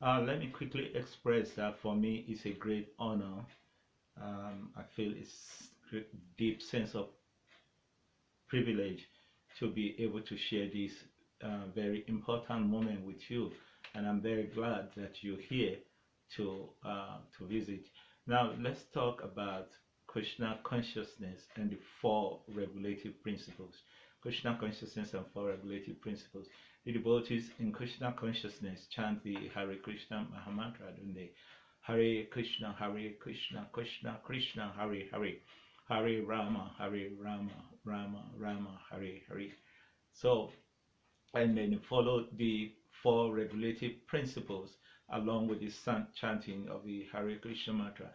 Let me quickly express that for me it's a great honor. I feel it's a deep sense of privilege to be able to share this very important moment with you, and I'm very glad that you're here to visit. Now let's talk about Krishna consciousness and the four regulative principles. Krishna consciousness and four regulative principles. The devotees in Krishna consciousness chant the Hare Krishna Mahamantra, don't they? Hare Krishna, Krishna Krishna, Hare Hare, Hare Rama, Rama Rama, Hare Hare. So, and then follow the four regulative principles along with the chanting of the Hare Krishna mantra.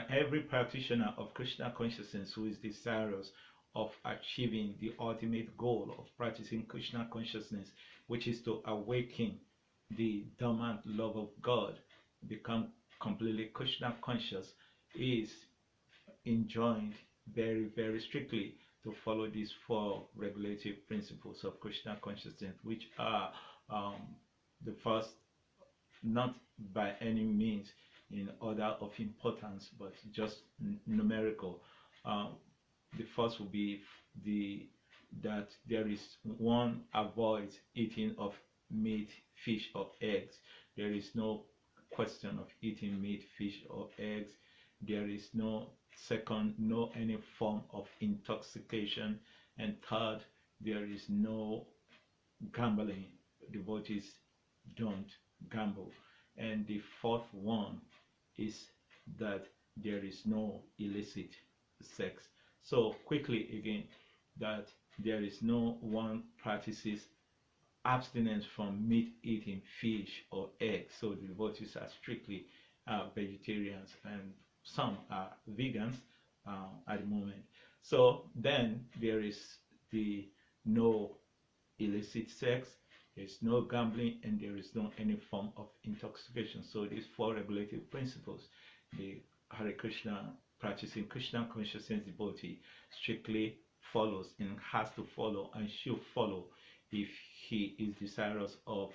Every practitioner of Krishna consciousness who is desirous of achieving the ultimate goal of practicing Krishna consciousness, which is to awaken the dormant love of God, become completely Krishna conscious, is enjoined very, very strictly to follow these four regulative principles of Krishna consciousness, which are the first, not by any means in order of importance, but just numerical. The first will be that there is one avoids eating of meat, fish, or eggs. There is no question of eating meat, fish, or eggs. There is no second, no any form of intoxication, and third, there is no gambling. Devotees don't gamble. And the fourth one is that there is no illicit sex. So quickly again, that there is no one practices abstinence from meat eating, fish, or eggs. So the devotees are strictly vegetarians, and some are vegans at the moment. So then there is the no illicit sex, there's no gambling, and there is no any form of intoxication. So these four regulative principles, the Hare Krishna practicing Krishna consciousness devotee strictly follows and has to follow and should follow if he is desirous of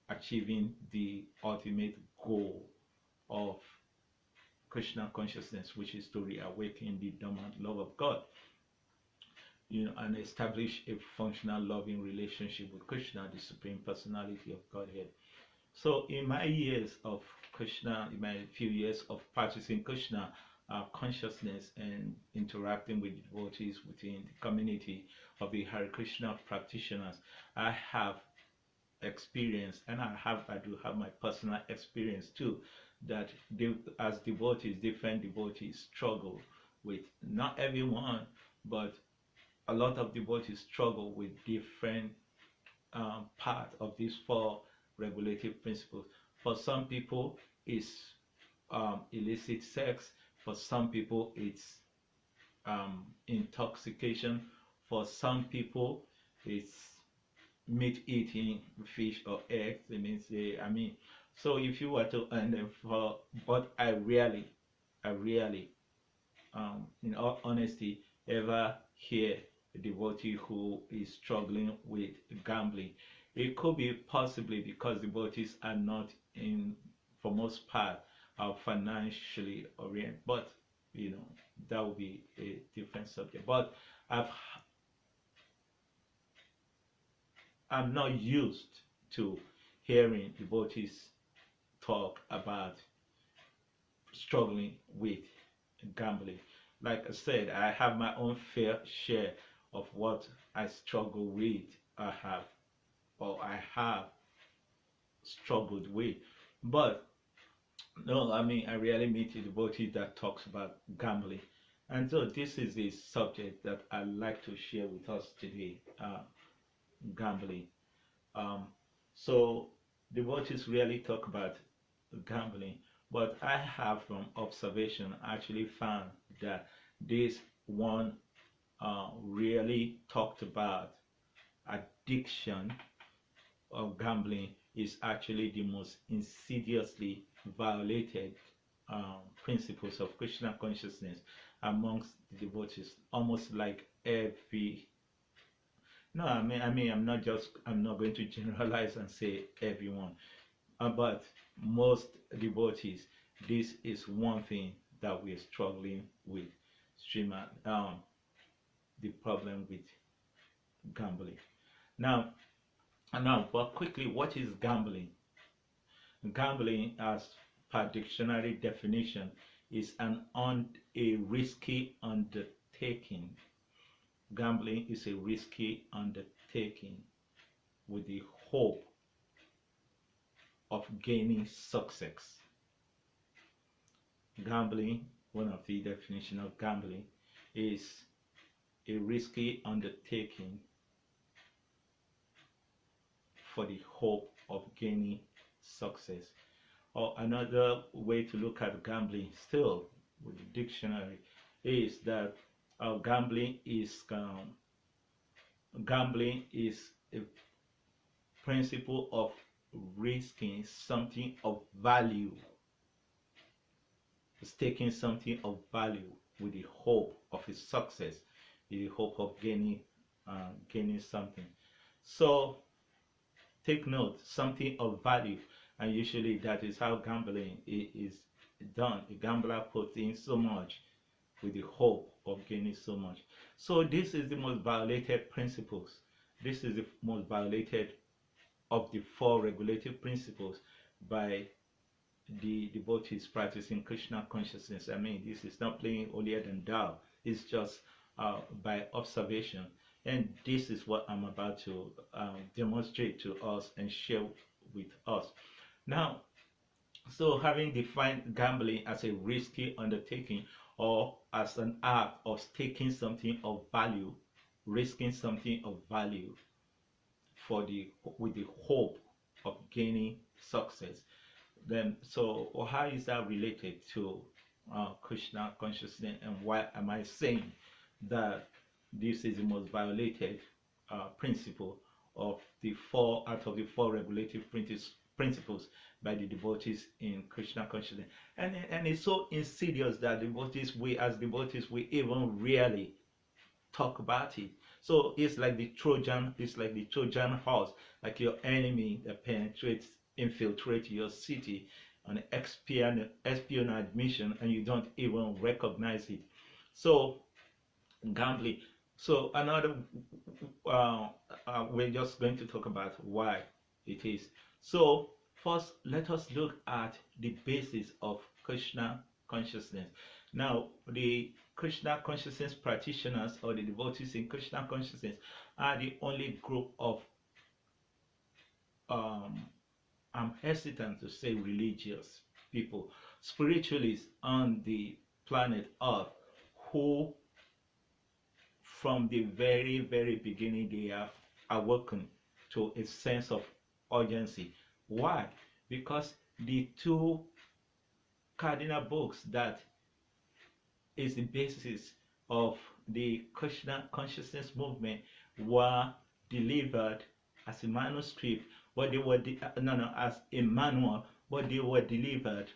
achieving the ultimate goal of Krishna consciousness, which is to reawaken the dormant love of God, and establish a functional loving relationship with Krishna, the Supreme Personality of Godhead. So in my years of Krishna, in my few years of practicing Krishna consciousness and interacting with devotees within the community of the Hare Krishna practitioners, I have experienced, and I do have my personal experience too, that as devotees, different devotees struggle with, not everyone, but a lot of devotees struggle with different part of these four regulative principles. For some people, it's illicit sex. For some people, it's intoxication. For some people, it's meat eating, fish or eggs. So if you were to, but I rarely, in all honesty, ever hear a devotee who is struggling with gambling. It could be possibly because devotees are not for most part, are financially oriented, but that would be a different subject. But I'm not used to hearing devotees talk about struggling with gambling. Like I said, I have my own fair share of what I struggle with. I have struggled with, but no, I rarely meet a devotee that talks about gambling. And so this is the subject that I'd like to share with us today, gambling. So devotees rarely talk about gambling, but I have, from observation, actually found that this one really talked about addiction of gambling is actually the most insidiously violated principles of Krishna consciousness amongst the devotees. Almost like every, no, I'm not going to generalize and say everyone. But most devotees, this is one thing that we're struggling with, streamer, the problem with gambling. Now, but quickly, what is gambling? Gambling, as per dictionary definition, is a risky undertaking. Gambling is a risky undertaking with the hope of gaining success. Gambling, one of the definitions of gambling, is a risky undertaking for the hope of gaining success. Or another way to look at gambling, still with the dictionary, is that gambling is a principle of risking something of value, staking something of value with the hope of its success, with the hope of gaining something. So take note, something of value, and usually that is how gambling is done. The gambler puts in so much with the hope of gaining so much. So this is the most violated principles. This is the most violated of the four regulative principles by the devotees practicing Krishna consciousness. I mean, this is not playing holier than thou. It's just by observation. And this is what I'm about to demonstrate to us and share with us. Now, so having defined gambling as a risky undertaking or as an act of taking something of value, risking something of value with the hope of gaining success, then so how is that related to Krishna consciousness, and why am I saying that this is the most violated principle of the four out of the four regulative principles by the devotees in Krishna consciousness? And it's so insidious that as devotees, we even rarely talk about it. So it's like the Trojan horse, like your enemy that infiltrates your city on espionage mission, and you don't even recognize it. So gambling. So another, we're just going to talk about why it is. So first, let us look at the basis of Krishna consciousness. Now, the Krishna consciousness practitioners, or the devotees in Krishna consciousness, are the only group of, I'm hesitant to say religious people, spiritualists on the planet Earth, who from the very, very beginning they are awoken to a sense of urgency. Why? Because the two cardinal books that is the basis of the Krishna consciousness movement were delivered as a manuscript, but they were as a manual, but they were delivered,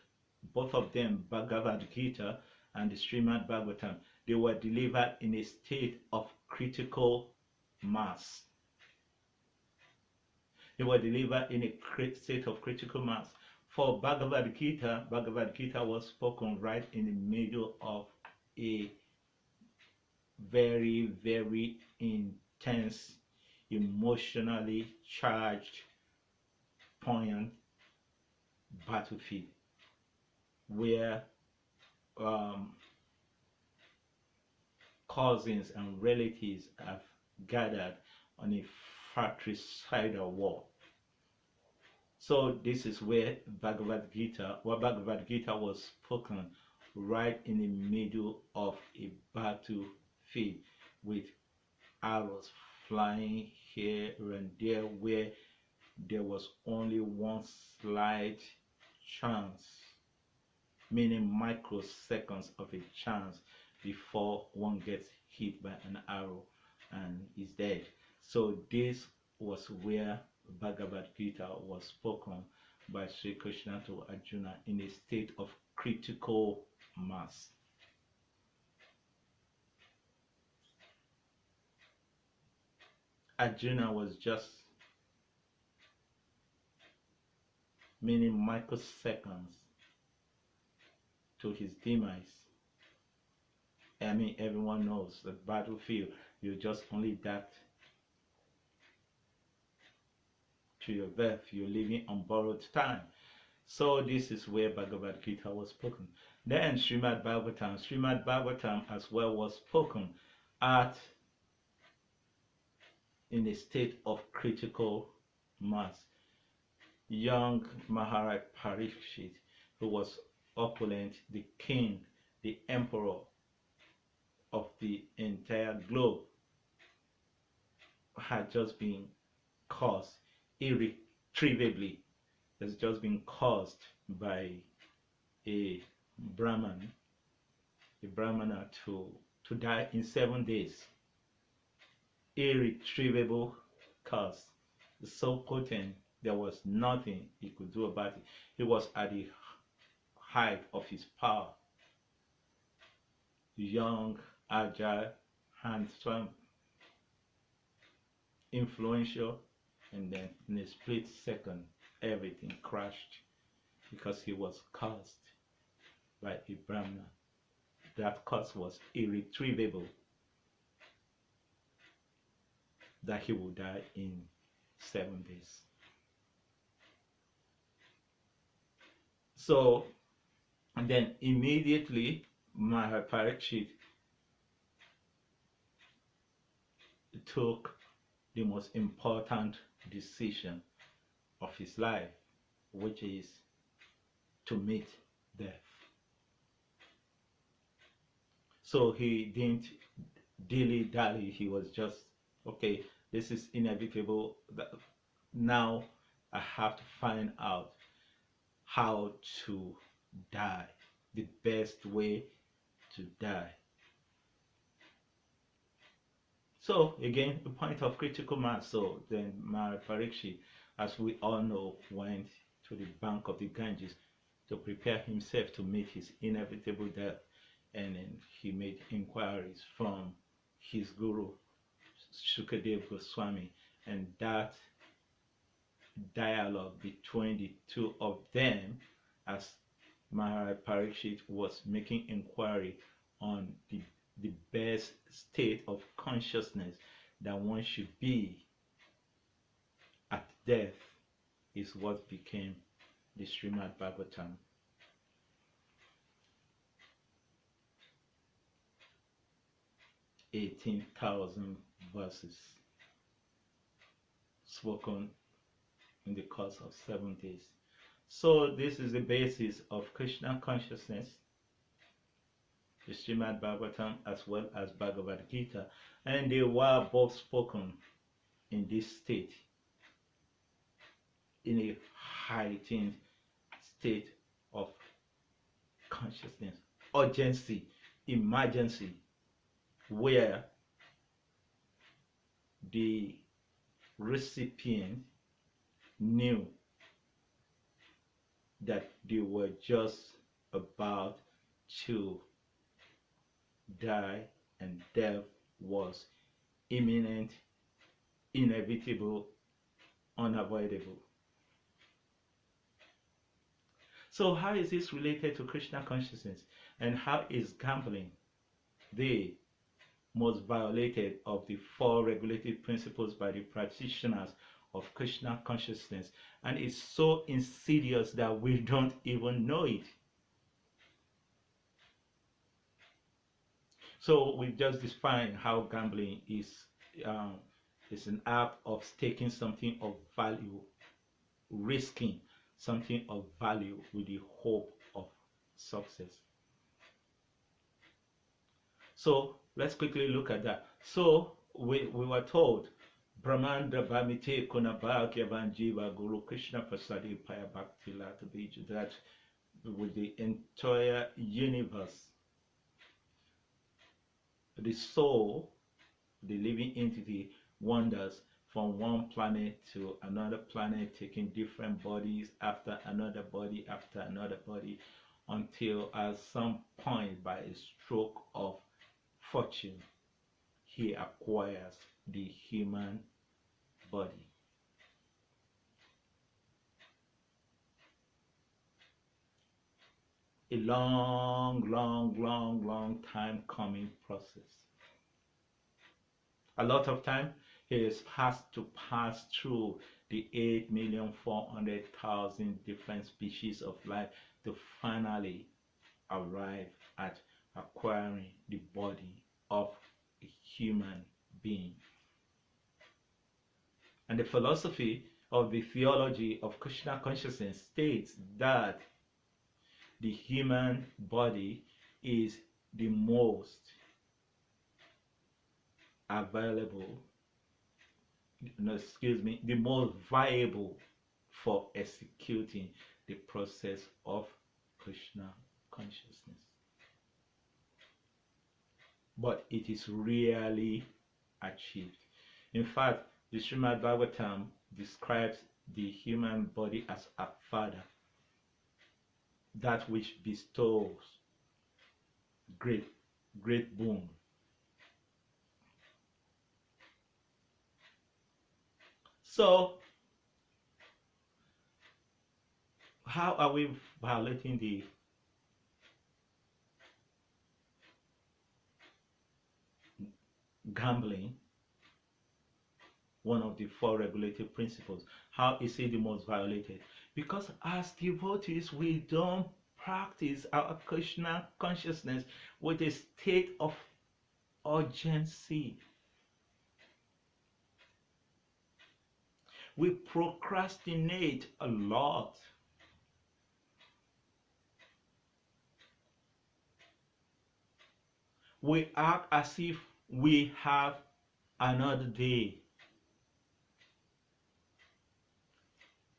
both of them, Bhagavad Gita and the Srimad Bhagavatam, they were delivered in a state of critical mass. They were delivered in a state of critical mass. For Bhagavad Gita was spoken right in the middle of a very, very intense, emotionally charged, poignant battlefield, where cousins and relatives have gathered on a fratricidal war. So this is where Bhagavad Gita was spoken, right in the middle of a battlefield, with arrows flying here and there, where there was only one slight chance, meaning microseconds of a chance, before one gets hit by an arrow and is dead. So this was where Bhagavad Gita was spoken by Sri Krishna to Arjuna in a state of critical mass. Arjuna was just meaning microseconds, to his demise. I mean, everyone knows the battlefield, you just only that to your death, you're living on borrowed time. So this is where Bhagavad Gita was spoken. Then Srimad Bhagavatam as well was spoken at in a state of critical mass. Young Maharaj Parikshit, who was opulent, the king, the emperor of the entire globe, had just been caused irretrievably. Has just been caused by a brahmana to die in 7 days. Irretrievable cause, so potent, there was nothing he could do about it. He was at the height of his power, young, agile, handsome, influential, and then in a split second everything crashed because he was caused by a brahmana. That cause was irretrievable, that he would die in 7 days. So, and then immediately Maharaj Parikshit took the most important decision of his life, which is to meet death. So he didn't dilly-dally. He was just, okay, this is inevitable. Now I have to find out how to die, the best way to die. So again, a point of critical mass. So then Maharaj Parikshit, as we all know, went to the bank of the Ganges to prepare himself to meet his inevitable death. And then he made inquiries from his guru, Shukadeva Goswami, and that dialogue between the two of them, as Maharaj Parikshit was making inquiry on the best state of consciousness that one should be at death, is what became the Srimad Bhagavatam. (18,000 verses spoken in the course of 7 days. So this is the basis of Krishna consciousness, the Srimad Bhagavatam as well as Bhagavad Gita, and they were both spoken in this state, in a heightened state of consciousness, urgency, emergency, where the recipient knew that they were just about to die and death was imminent, inevitable, unavoidable. So how is this related to Krishna consciousness, and how is gambling the most violated of the 4 regulative principles by the practitioners of Krishna consciousness, and it's so insidious that we don't even know it? So we just defined how gambling is an act of taking something of value, risking something of value with the hope of success. So let's quickly look at that. So we were told, Brahmanda Bhamite Kunabhagya Vanjiva Guru Krishna Prasadi Paya Bhakti Lata Biju, that with the entire universe, the soul, the living entity, wanders from one planet to another planet, taking different bodies after another body after another body, until at some point, by a stroke of fortune, he acquires the human body. a long time coming process. A lot of time he has to pass through the 8,400,000 different species of life to finally arrive at acquiring the body of a human being. And the philosophy of the theology of Krishna consciousness states that the human body is the most available, the most viable for executing the process of Krishna consciousness. But it is rarely achieved. In fact, the Srimad Bhagavatam describes the human body as a father, that which bestows great boon. So, how are we violating the gambling, one of the four regulative principles? How is it the most violated? Because as devotees, we don't practice our Krishna consciousness with a state of urgency. We procrastinate a lot. We act as if we have another day,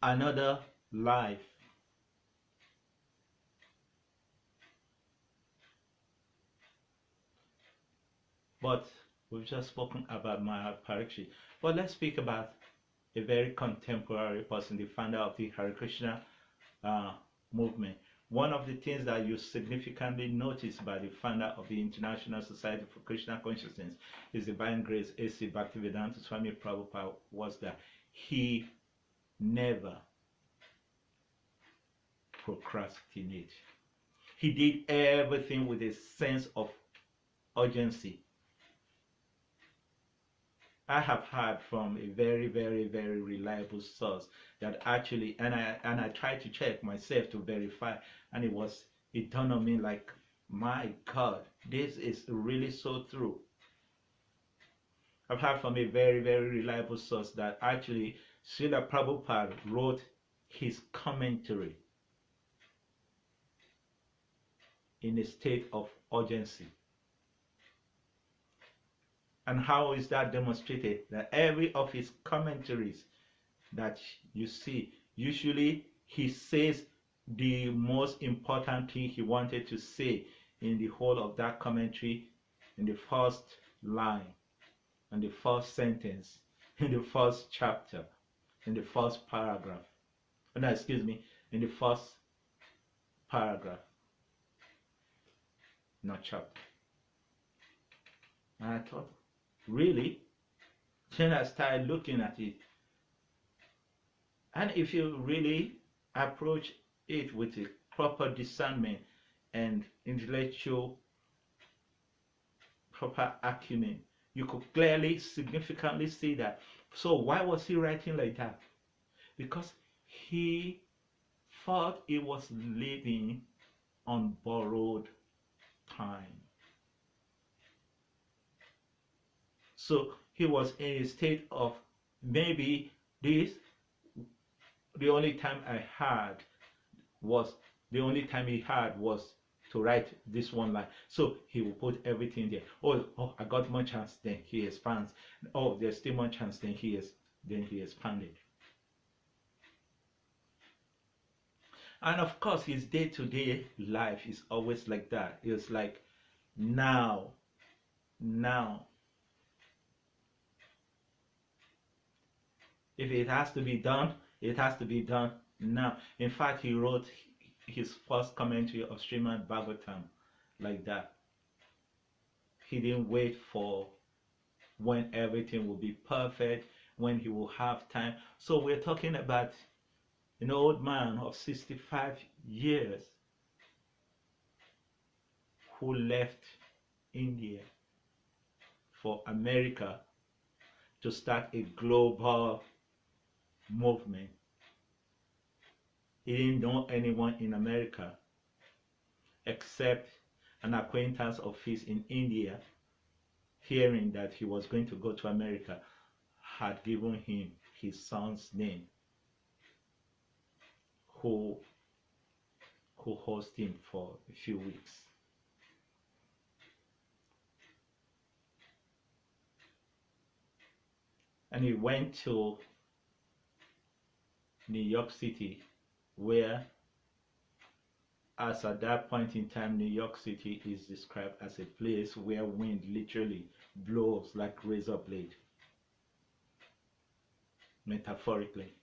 another life. But we've just spoken about Maharaj Parikshit. But let's speak about a very contemporary person, the founder of the Hare Krishna movement. One of the things that you significantly notice by the founder of the International Society for Krishna Consciousness, His Divine Grace A.C. Bhaktivedanta Swami Prabhupada, was that he never procrastinated. He did everything with a sense of urgency. I have heard from a very reliable source that actually, and I tried to check myself to verify, and it dawned on me like, my God, this is really so true. I've heard from a very reliable source that actually Srila Prabhupada wrote his commentary in a state of urgency. And how is that demonstrated? That every of his commentaries that you see, usually he says the most important thing he wanted to say in the whole of that commentary in the first line, in the first sentence, in the first chapter, in the first paragraph. No, excuse me, in the first paragraph, not chapter. And I thought, really? Then I started looking at it. And if you really approach it with a proper discernment and intellectual proper acumen, you could clearly, significantly see that. So why was he writing like that? Because he thought he was living on borrowed time. So he was in a state of, maybe the only time he had was to write this one line. So he will put everything there. Oh, I got more chance, then he expands. Oh, there's still more chance, then he expanded. And of course, his day-to-day life is always like that. It's like, now. If it has to be done, it has to be done now. In fact, he wrote his first commentary of Srimad Bhagavatam like that. He didn't wait for when everything will be perfect, when he will have time. So we're talking about an old man of 65 years who left India for America to start a global movement. He didn't know anyone in America except an acquaintance of his in India, hearing that he was going to go to America, had given him his son's name, who hosted him for a few weeks. And he went to New York City, where, as at that point in time, New York City is described as a place where wind literally blows like razor blade, metaphorically.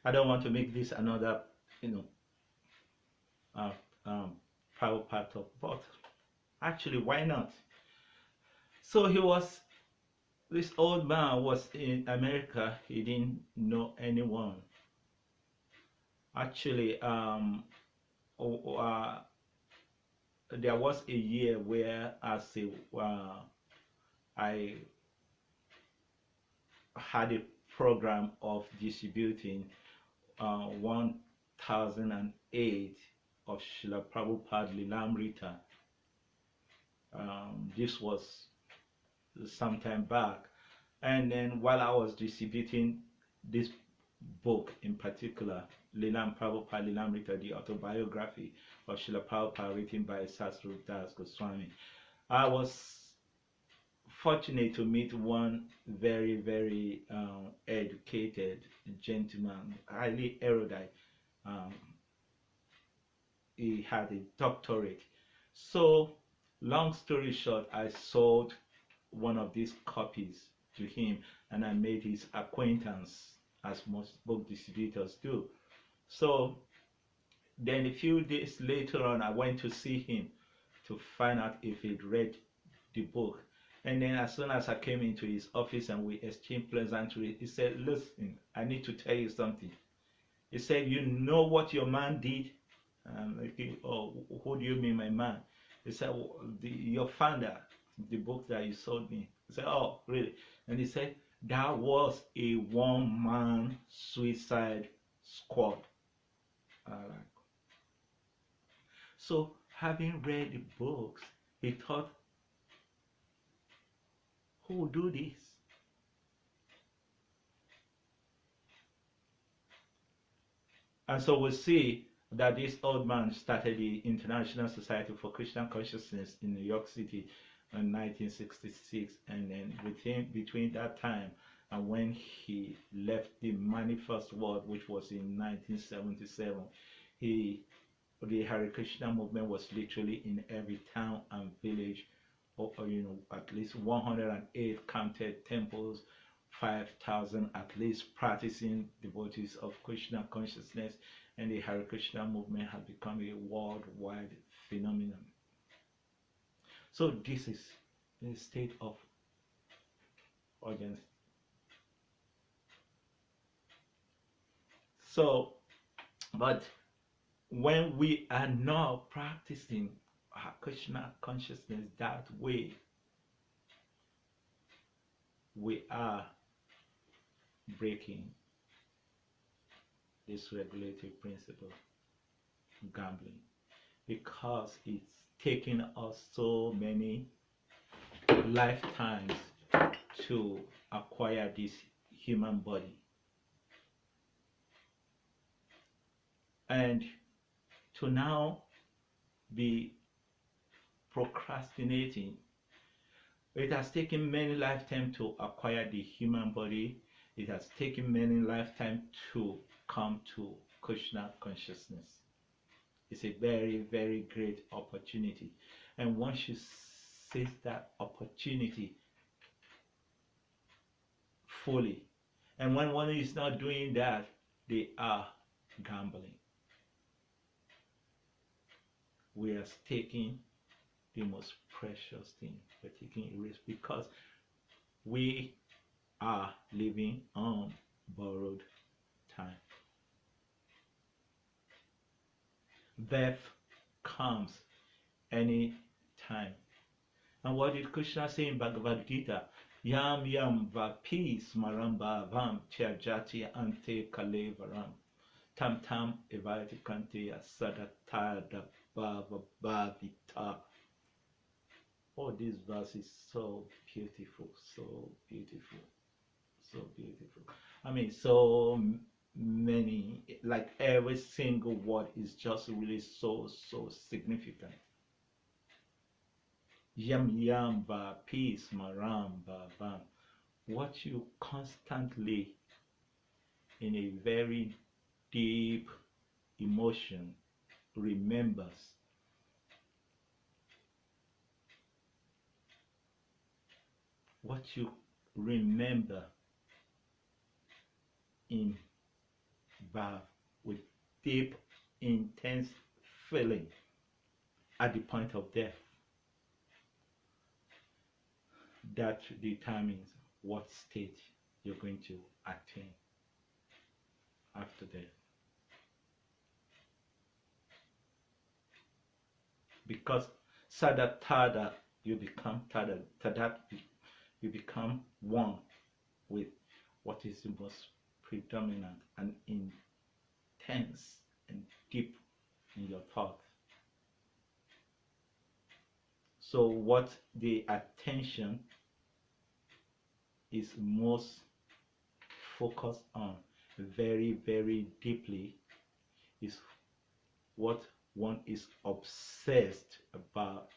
I don't want to make this another, power part of, but actually, why not? So this old man was in America. He didn't know anyone. Actually, there was a year where I had a program of distributing 1008 of Srila Prabhupada Lilamrita. This was some time back, and then while I was distributing this book in particular, Prabhupada Lilamrita, the autobiography of Srila Prabhupada, written by Sasrup Das Goswami, I was fortunate to meet one very, very educated gentleman, highly erudite. He had a doctorate. So, long story short, I sold one of these copies to him, and I made his acquaintance, as most book distributors do. So then a few days later on, I went to see him to find out if he'd read the book. And then as soon as I came into his office and we exchanged pleasantries, he said, "Listen, I need to tell you something." He said, "You know what your man did?" I'm like, "Oh, who do you mean, my man?" He said, well, "Your founder, the book that you sold me." I said, "Oh, really?" And he said, "That was a one-man suicide squad." So, having read the books, he thought, who would do this? And so we see that this old man started the International Society for Krishna Consciousness in New York City in 1966, and then between that time and when he left the manifest world, which was in 1977, the Hare Krishna movement was literally in every town and village, or at least 108 counted temples, 5,000 at least practicing devotees of Krishna consciousness, and the Hare Krishna movement has become a worldwide phenomenon. So this is the state of audience. So, but when we are now practicing Krishna consciousness that way, we are breaking this regulative principle, gambling, because it's taken us so many lifetimes to acquire this human body. And to now be procrastinating. It has taken many lifetimes to acquire the human body. It has taken many lifetimes to come to Krishna consciousness. It's a very, very great opportunity. And once you seize that opportunity fully, and when one is not doing that, they are gambling. We are taking the most precious thing. We're taking a risk because we are living on borrowed time. Death comes any time. And what did Krishna say in Bhagavad Gita? Yam yam vapi smaramba vam tyajati ante kalevaram tam tam evati kante asadatada bhava bhavita. Oh, this verse is so beautiful, so beautiful, so beautiful. I mean, so many, like every single word is just really so significant. Yam yam va peace maram ba bam. What you constantly, in a very deep emotion, remembers. What you remember in Vav with deep, intense feeling at the point of death, that determines what state you're going to attain after death. Because sadatada, you become tadat, you become one with what is the most predominant and intense and deep in your thought. So what the attention is most focused on very, very deeply is what one is obsessed about,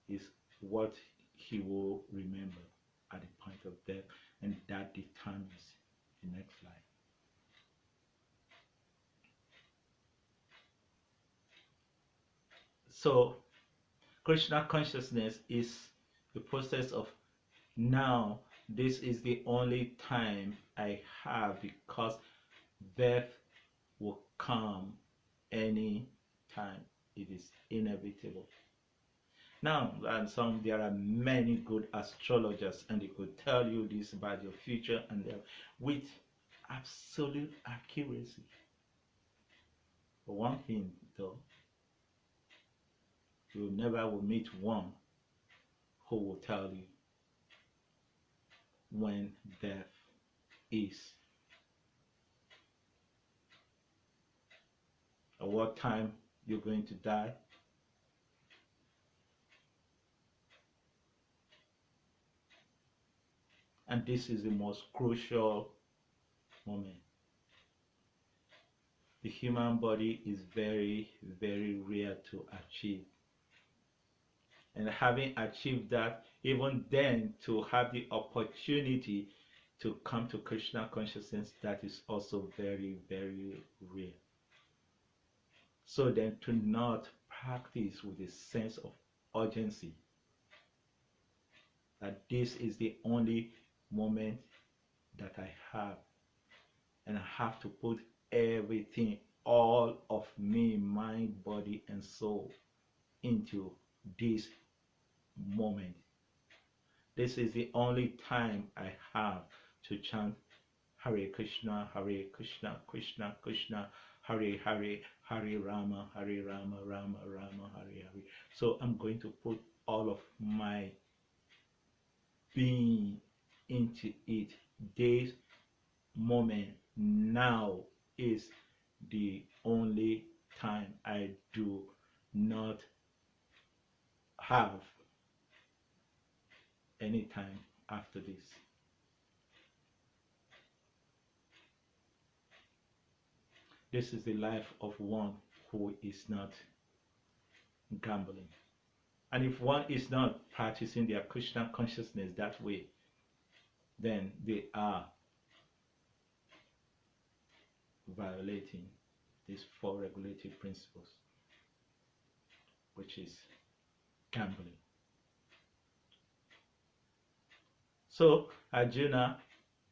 is what he will remember at the point of death, and that determines the next life. So Krishna consciousness is the process of, now this is the only time I have, because death will come any time. It is inevitable. Now, and there are many good astrologers, and they could tell you this about your future, and with absolute accuracy. But one thing though, you never will meet one who will tell you when death is, at what time you're going to die, and this is the most crucial moment. The human body is very, very rare to achieve, and having achieved that, even then to have the opportunity to come to Krishna consciousness, that is also very, very rare. So then to not practice with a sense of urgency, that this is the only moment that I have, and I have to put everything, all of me, mind, body and soul, into this moment. This is the only time I have to chant Hare Krishna, Krishna Krishna, Hare Hare, Hare Rama, Rama Rama, Hare Hare. So I'm going to put all of my being into it. This moment now is the only time I do not have any time after this. This is the life of one who is not gambling. And if one is not practicing their Krishna consciousness that way, then they are violating these 4 regulative principles, which is gambling. So Arjuna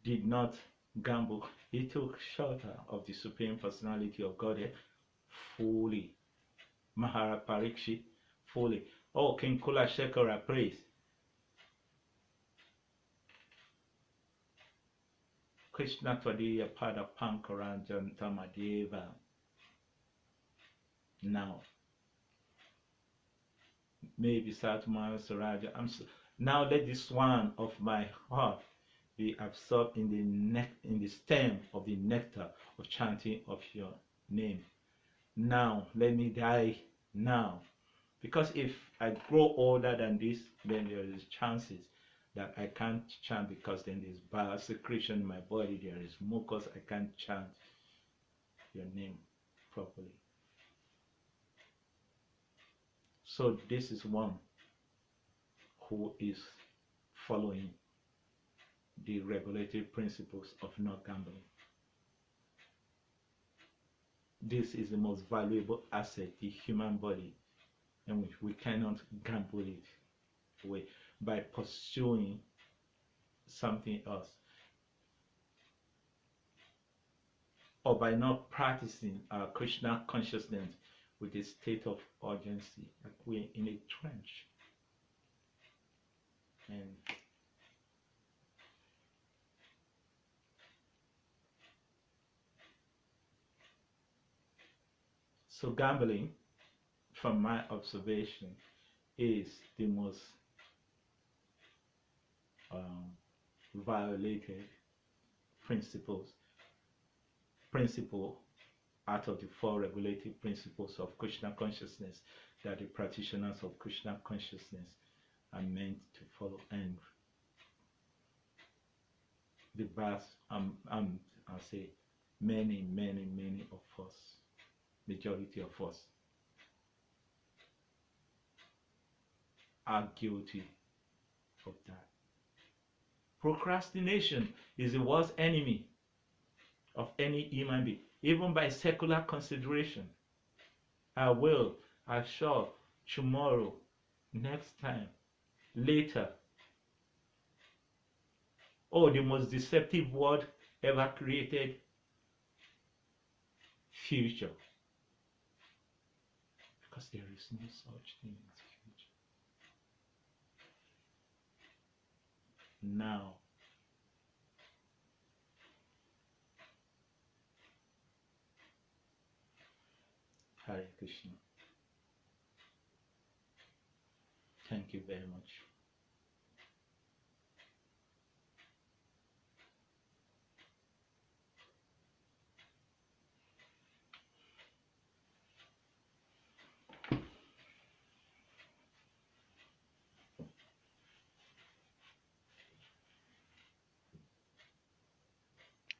did not gamble. He took shelter of the Supreme Personality of Godhead fully. Maharaj Parikshit fully. Oh, King Kula Shekara, praise. Krishna Tvadiya Pada Pankaranjan Tamadeva. Now, maybe Satmaya Saraja. Now let this one of my heart be absorbed in the stem of the nectar of chanting of your name. Now let me die now. Because if I grow older than this, then there is chances that I can't chant, because then there's bile secretion in my body, there is mucus, I can't chant your name properly. So this is one who is following the regulative principles of not gambling. This is the most valuable asset, the human body, and we cannot gamble it away by pursuing something else, or by not practicing our Krishna consciousness with a state of urgency, like we're in a trench. And so gambling, from my observation, is the most violated principle out of the 4 regulative principles of Krishna consciousness that the practitioners of Krishna consciousness are meant to follow. And the vast, I'll say, many of us, majority of us, are guilty of that. Procrastination is the worst enemy of any human being, even by secular consideration. I will, I shall, tomorrow, next time, later. Oh, the most deceptive word ever created, future. Because there is no such thing as future. Now. Hare Krishna. Thank you very much.